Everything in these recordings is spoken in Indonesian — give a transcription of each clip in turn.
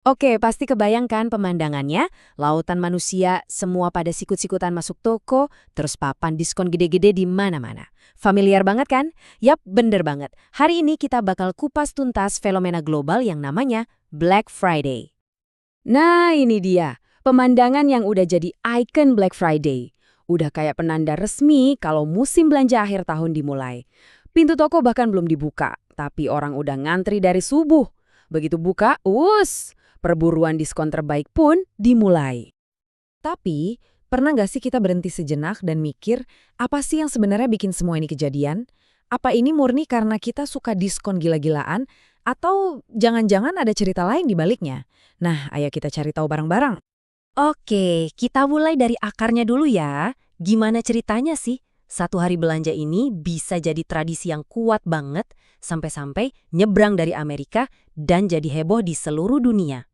Oke, pasti kebayangkan pemandangannya, lautan manusia, semua pada sikut-sikutan masuk toko, terus papan diskon gede-gede di mana-mana. Familiar banget kan? Yap, bener banget. Hari ini kita bakal kupas tuntas fenomena global yang namanya Black Friday. Nah, ini dia. Pemandangan yang udah jadi ikon Black Friday. Udah kayak penanda resmi kalau musim belanja akhir tahun dimulai. Pintu toko bahkan belum dibuka, tapi orang udah ngantri dari subuh. Begitu buka, perburuan diskon terbaik pun dimulai. Tapi, pernah nggak sih kita berhenti sejenak dan mikir, apa sih yang sebenarnya bikin semua ini kejadian? Apa ini murni karena kita suka diskon gila-gilaan? Atau jangan-jangan ada cerita lain di baliknya? Nah, ayo kita cari tahu bareng-bareng. Oke, kita mulai dari akarnya dulu ya. Gimana ceritanya sih? Satu hari belanja ini bisa jadi tradisi yang kuat banget, sampai-sampai nyebrang dari Amerika dan jadi heboh di seluruh dunia.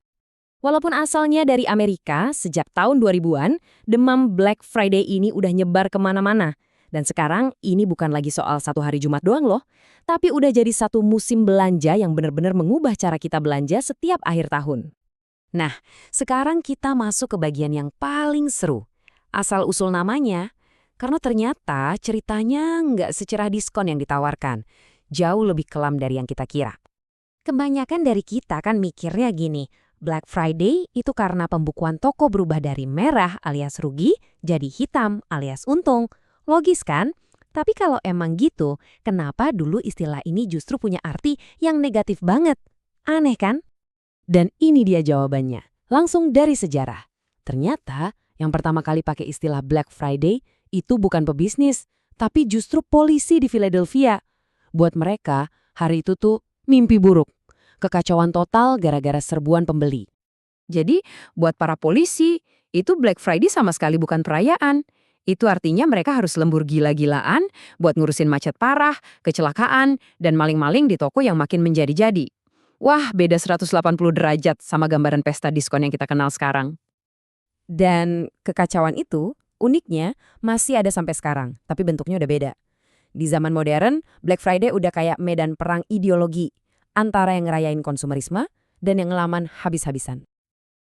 Walaupun asalnya dari Amerika, sejak tahun 2000-an, demam Black Friday ini udah nyebar kemana-mana. Dan sekarang ini bukan lagi soal satu hari Jumat doang loh, tapi udah jadi satu musim belanja yang benar-benar mengubah cara kita belanja setiap akhir tahun. Nah, sekarang kita masuk ke bagian yang paling seru. Asal-usul namanya, karena ternyata ceritanya nggak secerah diskon yang ditawarkan. Jauh lebih kelam dari yang kita kira. Kebanyakan dari kita kan mikirnya gini, Black Friday itu karena pembukuan toko berubah dari merah alias rugi jadi hitam alias untung. Logis kan? Tapi kalau emang gitu, kenapa dulu istilah ini justru punya arti yang negatif banget? Aneh kan? Dan ini dia jawabannya, langsung dari sejarah. Ternyata yang pertama kali pakai istilah Black Friday itu bukan pebisnis, tapi justru polisi di Philadelphia. Buat mereka, hari itu tuh mimpi buruk. Kekacauan total gara-gara serbuan pembeli. Jadi, buat para polisi, itu Black Friday sama sekali bukan perayaan. Itu artinya mereka harus lembur gila-gilaan buat ngurusin macet parah, kecelakaan, dan maling-maling di toko yang makin menjadi-jadi. Wah, beda 180 derajat sama gambaran pesta diskon yang kita kenal sekarang. Dan kekacauan itu, uniknya, masih ada sampai sekarang, tapi bentuknya udah beda. Di zaman modern, Black Friday udah kayak medan perang ideologi antara yang ngerayain konsumerisme dan yang ngelaman habis-habisan.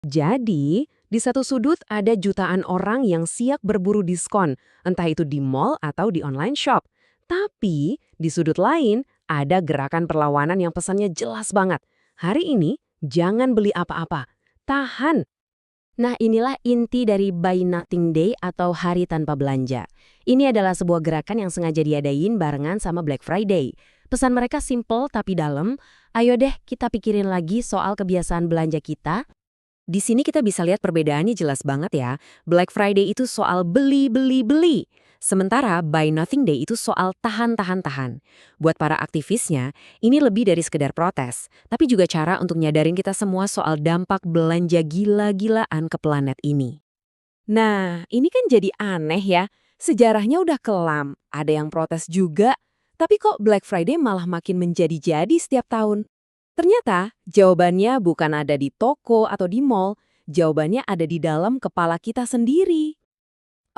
Jadi, di satu sudut ada jutaan orang yang siap berburu diskon, entah itu di mall atau di online shop. Tapi, di sudut lain, ada gerakan perlawanan yang pesannya jelas banget. Hari ini, jangan beli apa-apa. Tahan. Nah, inilah inti dari Buy Nothing Day atau Hari Tanpa Belanja. Ini adalah sebuah gerakan yang sengaja diadain barengan sama Black Friday. Pesan mereka simple tapi dalam. Ayo deh kita pikirin lagi soal kebiasaan belanja kita. Di sini kita bisa lihat perbedaannya jelas banget ya. Black Friday itu soal beli, beli, beli. Sementara Buy Nothing Day itu soal tahan, tahan, tahan. Buat para aktivisnya, ini lebih dari sekedar protes, tapi juga cara untuk nyadarin kita semua soal dampak belanja gila-gilaan ke planet ini. Nah, ini kan jadi aneh ya. Sejarahnya udah kelam, ada yang protes juga, tapi kok Black Friday malah makin menjadi-jadi setiap tahun? Ternyata, jawabannya bukan ada di toko atau di mall, jawabannya ada di dalam kepala kita sendiri.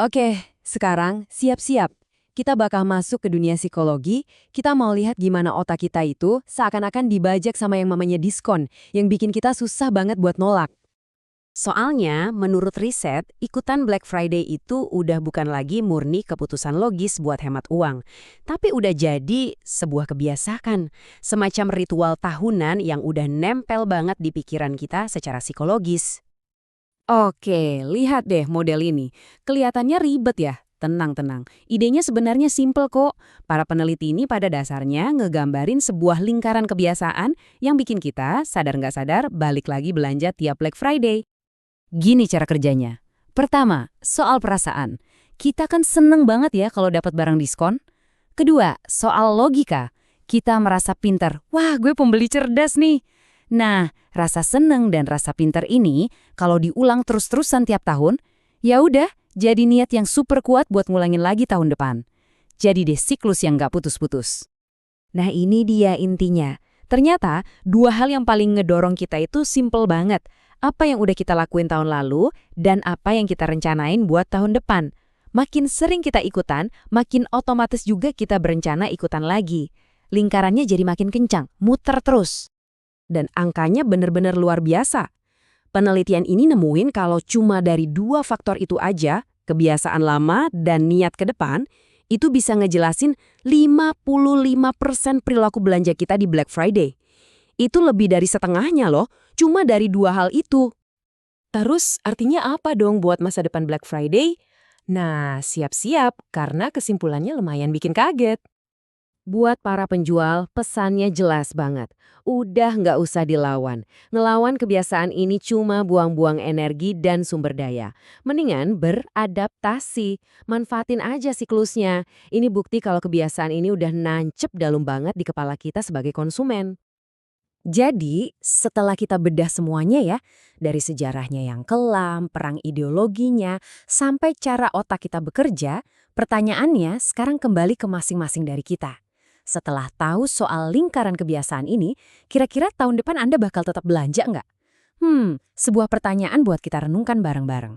Oke, sekarang siap-siap. Kita bakal masuk ke dunia psikologi, kita mau lihat gimana otak kita itu seakan-akan dibajak sama yang namanya diskon, yang bikin kita susah banget buat nolak. Soalnya, menurut riset, ikutan Black Friday itu udah bukan lagi murni keputusan logis buat hemat uang, tapi udah jadi sebuah kebiasaan, semacam ritual tahunan yang udah nempel banget di pikiran kita secara psikologis. Oke, lihat deh model ini. Kelihatannya ribet ya? Tenang-tenang. Idenya sebenarnya simple kok. Para peneliti ini pada dasarnya ngegambarin sebuah lingkaran kebiasaan yang bikin kita, sadar nggak sadar, balik lagi belanja tiap Black Friday. Gini cara kerjanya. Pertama, soal perasaan. Kita kan seneng banget ya kalau dapat barang diskon. Kedua, soal logika. Kita merasa pinter. Wah, gue pembeli cerdas nih. Nah, rasa seneng dan rasa pinter ini kalau diulang terus-terusan tiap tahun, ya udah jadi niat yang super kuat buat ngulangin lagi tahun depan. Jadi deh siklus yang nggak putus-putus. Nah, ini dia intinya. Ternyata dua hal yang paling ngedorong kita itu simple banget. Apa yang udah kita lakuin tahun lalu dan apa yang kita rencanain buat tahun depan. Makin sering kita ikutan, makin otomatis juga kita berencana ikutan lagi. Lingkarannya jadi makin kencang, muter terus. Dan angkanya bener-bener luar biasa. Penelitian ini nemuin kalau cuma dari 2 faktor itu aja, kebiasaan lama dan niat ke depan, itu bisa ngejelasin 55% perilaku belanja kita di Black Friday. Itu lebih dari setengahnya loh, cuma dari 2 hal itu. Terus artinya apa dong buat masa depan Black Friday? Nah, siap-siap karena kesimpulannya lumayan bikin kaget. Buat para penjual, pesannya jelas banget. Udah nggak usah dilawan. Ngelawan kebiasaan ini cuma buang-buang energi dan sumber daya. Mendingan beradaptasi. Manfaatin aja siklusnya. Ini bukti kalau kebiasaan ini udah nancep dalam banget di kepala kita sebagai konsumen. Jadi, setelah kita bedah semuanya ya, dari sejarahnya yang kelam, perang ideologinya, sampai cara otak kita bekerja, pertanyaannya sekarang kembali ke masing-masing dari kita. Setelah tahu soal lingkaran kebiasaan ini, kira-kira tahun depan Anda bakal tetap belanja nggak? Sebuah pertanyaan buat kita renungkan bareng-bareng.